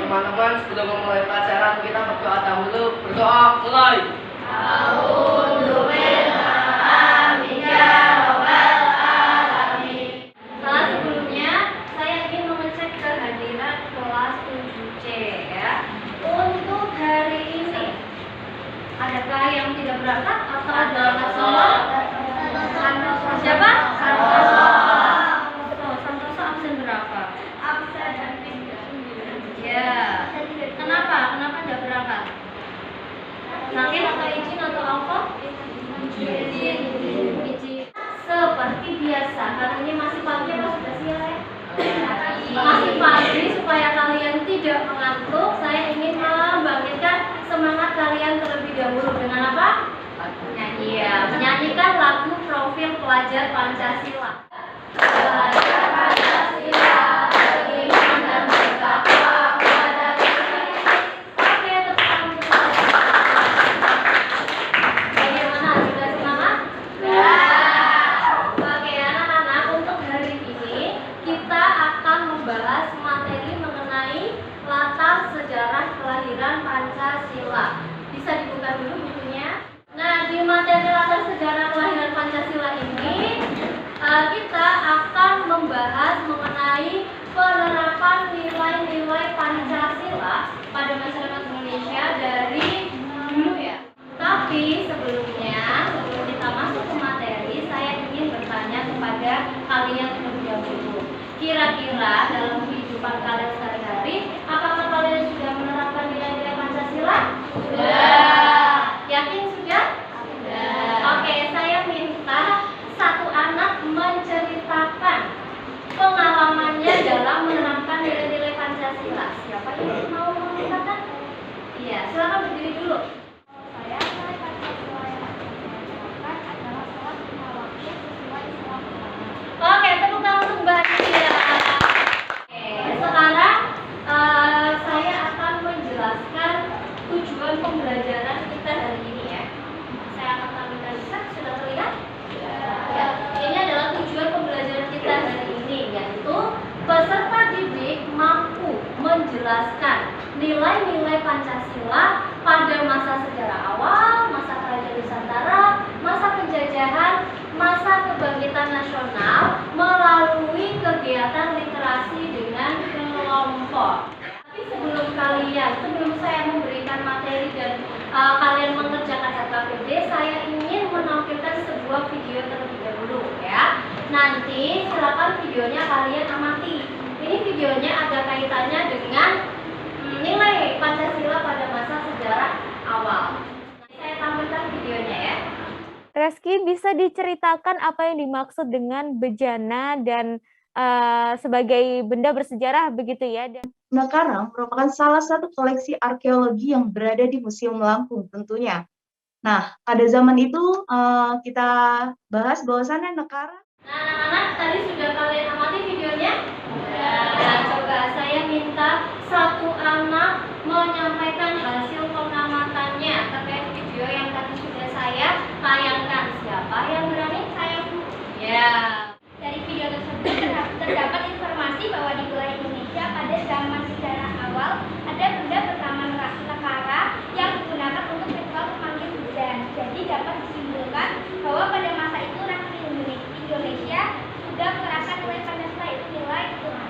Teman-teman, sebelum memulai pelajaran kita berdoa dahulu. Berdoa, mulai. Sebelumnya saya ingin mengecek kehadiran kelas 7C ya. Untuk hari ini, adakah yang tidak berangkat atau berangkat semua? Siapa? Santoso absen berapa? Absen 3. Ya. Kenapa? Kenapa tidak berangkat? Sakit atau izin atau apa? Izin. Seperti biasa, hari ini masih pagi atau sudah siang ya? Masih pagi, supaya kalian tidak mengantuk, saya ingin membangkitkan semangat kalian terlebih dahulu dengan apa? Menyanyikan lagu Profil Pelajar Pancasila. Pelajar Pancasila, beriman dan bertakwa kepada Tuhan. Oke, tepuk tangan. Bagaimana? Sudah semangat? Oke, anak-anak, untuk hari ini kita akan membahas materi mengenai latar sejarah kelahiran Pancasila. Bisa dibuka dulu bukunya. Nah, di materi latar sejarah kelahiran Pancasila ini kita akan membahas mengenai penerapan nilai-nilai Pancasila pada masyarakat Indonesia dari dulu ya. Tapi sebelumnya, sebelum kita masuk ke materi, saya ingin bertanya kepada kalian terlebih dahulu. Kira-kira dalam kehidupan kalian sehari-hari, apakah kalian sudah menerapkan nilai-nilai Pancasila? Sudah. Yakin sudah? Sudah. Oke, saya minta satu anak menceritakan pengalamannya dalam menerapkan nilai-nilai Pancasila. Siapa yang mau menceritakan? Iya, silakan berdiri dulu. Saya Pancasila yang saya terapkan adalah sholat lima waktu sesuai Islam. Oke, tepuk tangan untuk Mbak Nia. Oke, sekarang saya akan menjelaskan tujuan pembelajaran kita hari ini ya. Saya akan tampilkan sudah terlihat? Ya. Ini adalah tujuan pembelajaran kita hari ini, yaitu peserta didik mampu menjelaskan nilai-nilai Pancasila pada masa sejarah awal, masa kerajaan Nusantara, masa penjajahan, masa kebangkitan nasional melalui kegiatan literasi dengan kelompok. Tapi sebelum saya memberikan materi dan kalian mengerjakan KKBD, saya ingin menampilkan sebuah video terlebih dahulu ya. Nanti silakan videonya kalian amati. Ini videonya ada kaitannya dengan nilai Pancasila pada masa sejarah awal. Saya tampilkan videonya ya. Reski, bisa diceritakan apa yang dimaksud dengan bejana dan sebagai benda bersejarah begitu ya? Benda Karang merupakan salah satu koleksi arkeologi yang berada di Museum Lampung tentunya. Nah, pada zaman itu kita bahas bahwasannya Karang. Nah, anak-anak, tadi sudah kalian amati videonya? Nah, coba saya minta satu anak menyampaikan hasil pengamatannya terkait video yang tadi sudah saya tayangkan. Siapa yang berani? Saya Bu. Ya. Dari video tersebut terdapat informasi bahwa di wilayah Indonesia pada zaman sejarah awal ada benda bernama nekara yang digunakan untuk ritual memanggil hujan. Jadi dapat disimpulkan bahwa pada masa itu rakyat Indonesia sudah menerapkan nilai Pancasila, itu nilai ketuhanan.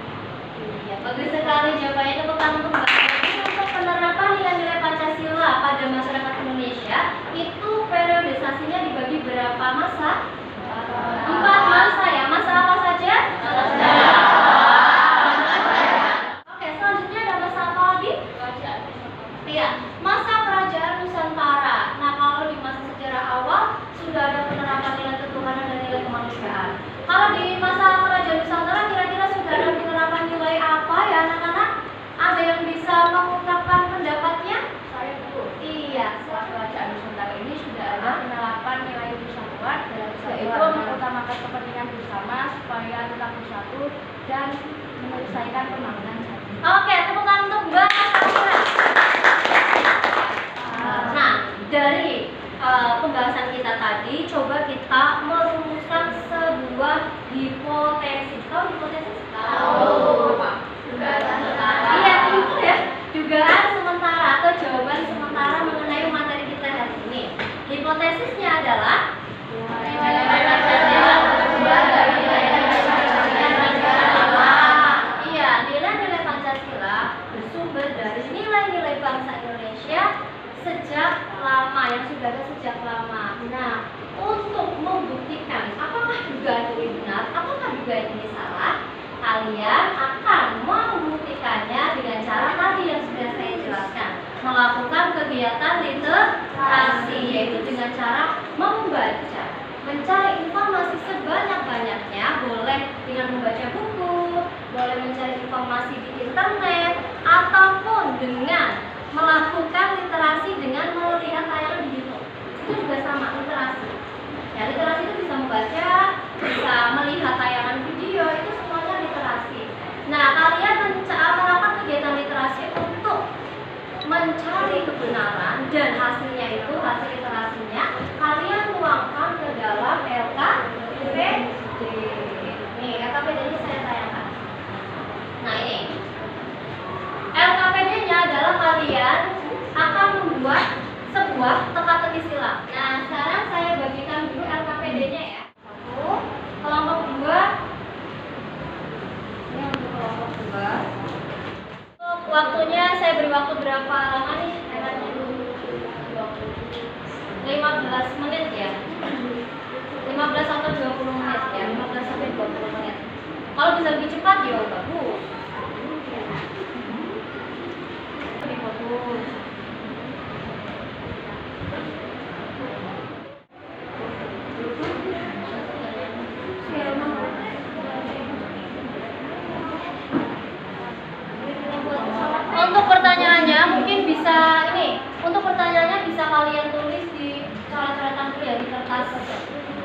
Iya, bagus sekali jawabannya. Tepuk tangan untuk Mbak. Untuk penerapan nilai-nilai Pancasila pada masyarakat Indonesia itu periodisasinya dibagi berapa masa? 4 masa ya. Masa apa saja? Oke, selanjutnya ada masa apa lagi? Iya, masa kerajaan Nusantara. Nah, kalau di masa sejarah awal sudah ada penerapan nilai ketuhanan dan nilai kemanusiaan. Kalau di masa kerajaan Nusantara kira-kira sudah ada penerapan nilai apa ya anak-anak? Ada yang bisa mengungkapkan pendapatnya? Saya Bu. Iya, Setelah kerajaan Nusantara ini sudah ada penerapan nilai persatuan, yaitu mengutamakan kepentingan bersama supaya tetap bersatu dan menyelesaikan pembangunan. Oke, tepuk tangan untuk Mbak Sandra. Nah, dari pembahasan kita tadi, coba kita merumuskan sebuah hipotesis. Tahu hipotesis? Tahu. Iya, itu ya. dengan membaca buku, boleh mencari informasi di internet, ataupun dengan melakukan literasi dengan melihat tayangan di YouTube. Itu juga sama, literasi. Ya, literasi itu bisa membaca, bisa melihat tayangan video, itu semuanya literasi. Nah, kalian melakukan kegiatan literasi untuk mencari kebenaran, dan hasilnya itu, hasil literasinya kalian tuangkan ke dalam LKPD. Nih, LKPD ini saya tayangkan. Nah, ini LKPD-nya adalah kalian akan membuat sebuah teka-teki silang. Nah, sekarang saya bagikan dulu LKPD-nya ya. Satu, kelompok 2. Ini untuk kelompok 2. Untuk waktunya saya beri waktu berapa lama nih? 15 menit ya. 15 sampai 20 menit ya. 15 sampai 20 menit. Kalau bisa lebih cepat ya bagus. Lebih fokus. Untuk pertanyaannya mungkin bisa ini. Untuk pertanyaannya bisa kalian tulis di coret-coretan dulu ya, di kertas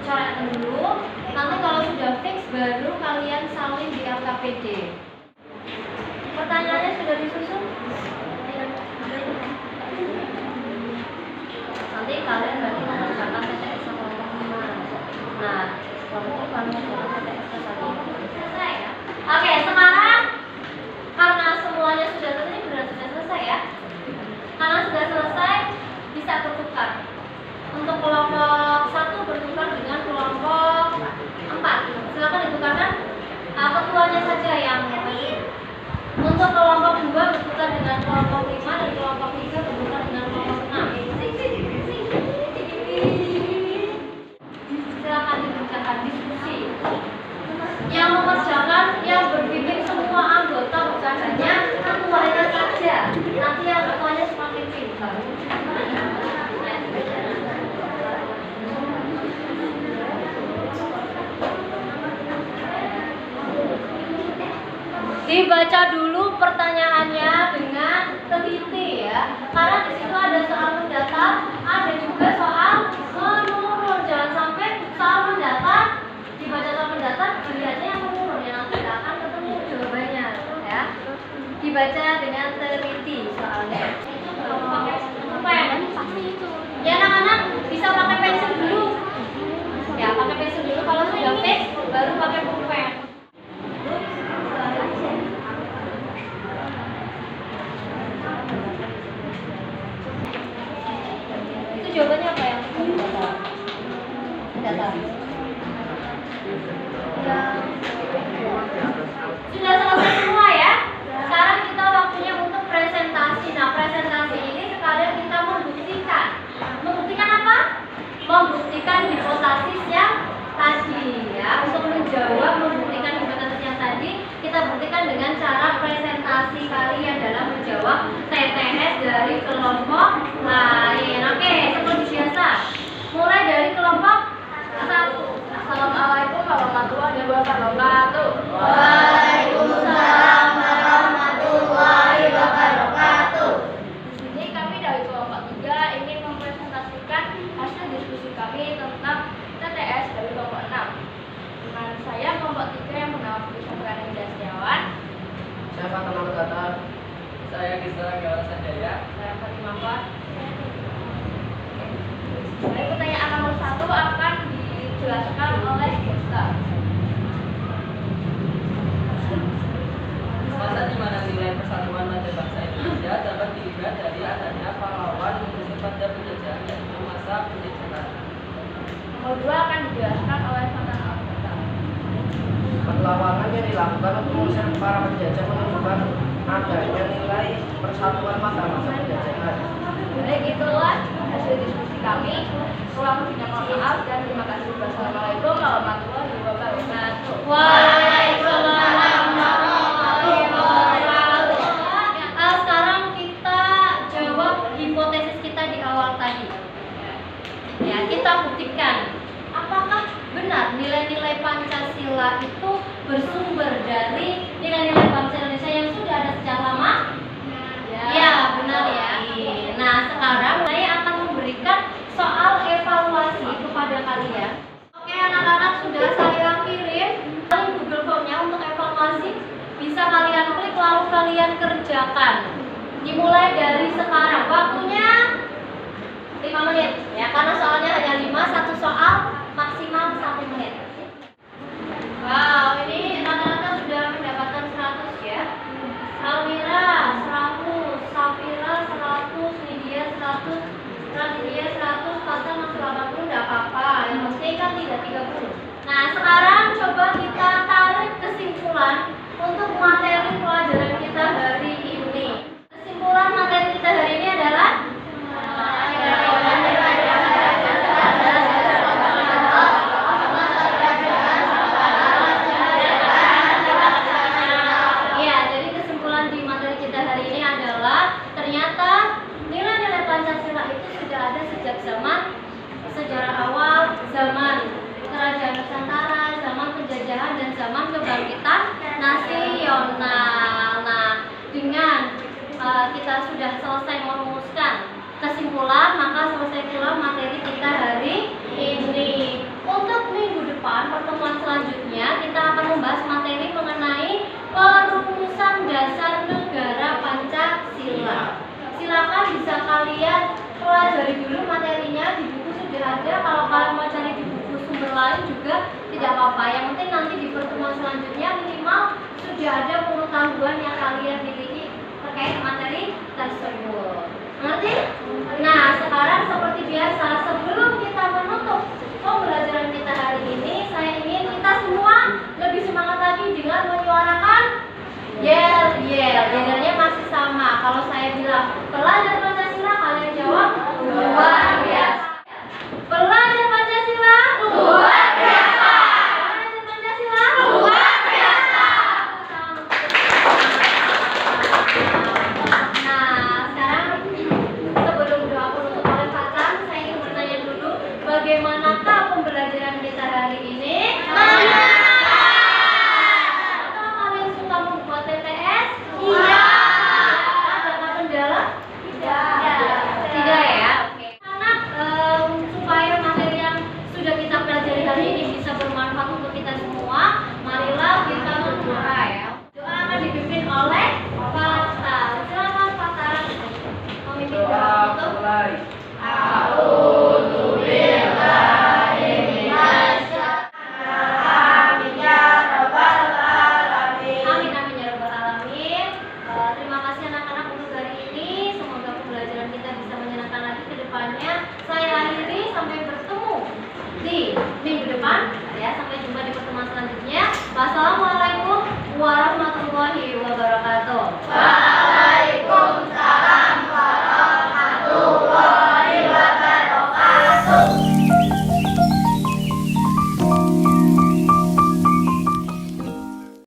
coretan dulu. Nanti kalau sudah fix baru kalian salin di LKPD. Pertanyaannya sudah disusun? Nanti kalian berarti mengerjakan TTS kelompok 5. Nah, kelompok mengerjakan TTS ke 1. Selesai ya? Oke, sekarang karena semuanya sudah selesai, sudah selesai ya. Karena sudah selesai, bisa bertukar. Untuk kelompok 1 bertukar dengan kelompok 4. Silakan ditukarkan. Ketuanya saja yang ini. Untuk kelompok 2 bertukar dengan kelompok 5 dan kelompok 3 bertukar dengan kelompok 6. Silakan dikerjakan diskusi. Yang mengerjakan, yang berbimbing semua anggota bukan hanya ketuanya saja. Nanti yang ketuanya semakin pintar. Dibaca dulu pertanyaannya dengan teliti ya. Karena di situ ada soal mendatar, ada juga soal menurun. Jangan sampai soal mendatar dibaca soal mendatar dilihatnya yang menurun ya, nanti tidak akan ketemu jawabannya ya. Dibaca dengan teliti soalnya. Pakai pen. Ya anak-anak bisa pakai pensil dulu. Ya pakai pensil dulu, kalau sudah fix baru pakai pulpen. Itu jawabannya apa yang data? Sudah selesai semua ya. Sekarang kita waktunya untuk presentasi. Nah, presentasi ini sekalian kita membuktikan. Membuktikan apa? Membuktikan hipotesis yang tadi ya. Untuk menjawab, membuktikan hipotesis yang tadi, kita buktikan dengan cara presentasi kalian dalam menjawab TTS dari kelompok lain. Oke, seperti biasa. Mulai dari kelompok 1. Assalamualaikum warahmatullahi wabarakatuh. Waalaikumsalam warahmatullahi wabarakatuh. Di sini kami dari kelompok 3 ingin mempresentasikan hasil diskusi kami tentang TTS dari kelompok 6. Dengan saya kelompok 3 yang bernama Pusaka Nida Setiawan. Saya Fatima Kata. Saya Gisela Gawar Sanjaya. Saya Fatimah Fat. Baik, pertanyaan nomor 1 akan dijelaskan oleh Ustaz. Masa di mana nilai persatuan pada bangsa Indonesia dapat dilihat dari adanya pahlawan Indonesia pada penjajahan dan masa penjajahan. Nomor 2 akan dijelaskan oleh Sultan Al-Fatah. Perlawanan yang dilakukan untuk mengusir para penjajah menunjukkan adanya nilai persatuan pada masa penjajahan. Baik, itulah hasil diskusi kami. Kurang lebihnya mohon maaf dan terima kasih. Wassalamualaikum warahmatullahi wabarakatuh. Waalaikumsalam warahmatullahi wabarakatuh. Sekarang kita jawab hipotesis kita di awal tadi. Ya, kita buktikan apakah benar nilai-nilai Pancasila itu bersumber dari nilai-nilai bangsa Indonesia yang sudah ada sejak lama? Ya, benar ya. Nah, sekarang saya akan memberikan soal evaluasi kepada kalian. Oke, anak-anak, sudah saya kirim Google Form-nya untuk evaluasi. Bisa kalian klik lalu kalian kerjakan. Dimulai dari sekarang. Waktunya 5 menit ya, karena soalnya hanya 5, satu soal maksimal 1 menit. Wow, ini rata-rata sudah mendapatkan 100 ya. Almira 100, Safira 100, Lydia 100, Raditya 100, Fasa masuk 80, tidak apa-apa. Yang penting kan tidak 30. Nah, sekarang coba kita tarik kesimpulan untuk materi pelajaran kita hari ini. Kesimpulan materi kita hari ini adalah zaman sejarah awal, zaman kerajaan Nusantara, zaman penjajahan, dan zaman kebangkitan nasional. Nah, dengan kita sudah selesai merumuskan kesimpulan, maka selesai pula materi kita hari ini. Untuk minggu depan, pertemuan selanjutnya, kita akan membahas materi mengenai perumusan dasar negara Pancasila. Silakan bisa kalian pelajari dulu materinya, di buku sudah ada. Kalau kalian mau cari di buku sumber lain juga tidak apa-apa. Yang penting nanti di pertemuan selanjutnya minimal sudah ada pengetahuan yang kalian miliki terkait materi tersebut. Ngerti? Nah, sekarang seperti biasa, sebelum